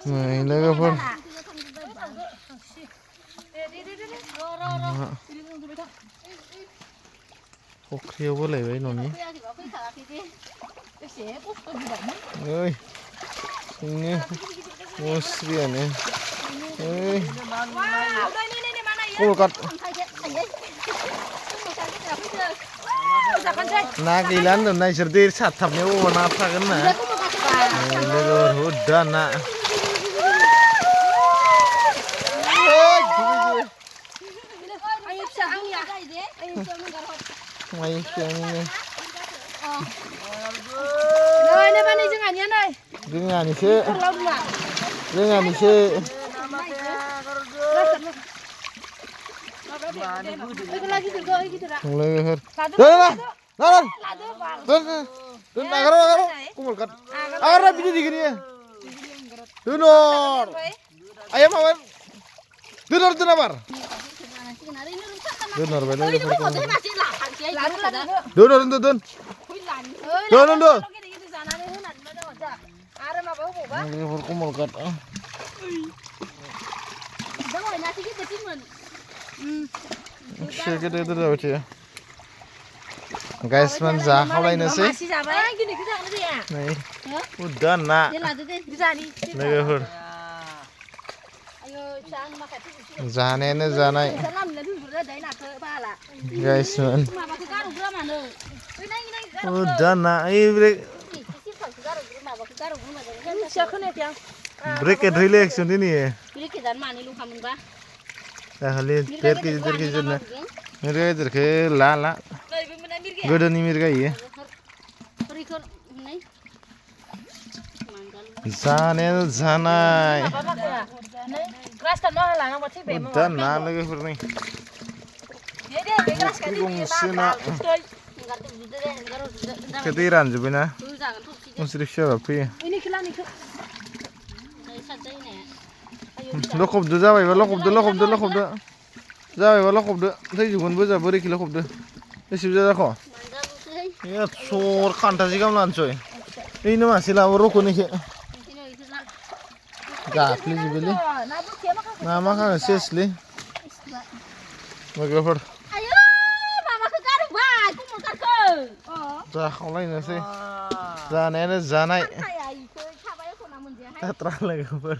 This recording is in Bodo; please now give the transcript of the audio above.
नै लोगोफोर फख्रियाव बोलायबाय न'नि ओइ जोंनि मुस्रियानो ओइ कलकाट ना गैला होनदों इसोर दै सारथाबनायाव अबाव ना थागोन ना लोगोफोर हुदा ना माइ फिसानिनो जोंहानिसो guys man जाखावलायनोसै नै उदा ना लोगोफोर जानायानो जानाय guys man udah na break relaxation ini ya kali terkejut na mirga terke la godoनि mirga iya जानायानो जानाय udah na लोगोफोर नै गंसे ना दै रानजोब्बाय ना मुस्रि फिसाबा फैयो लखबदो जाबायबा लखबदो जाबायबा लखबदो थैजोबगोनबो जा बोरैखि लखबदो बेसे बुरजा जाख' सर खान्थासे गाहाम लानोसै ओइनो मासे लाबो रख'निखो गाफ्लेजोबोलै ना मा खानो सेसलै लोगोफोर जाखावलायनोसै जानायानो जानाय जात्रा लोगोफोर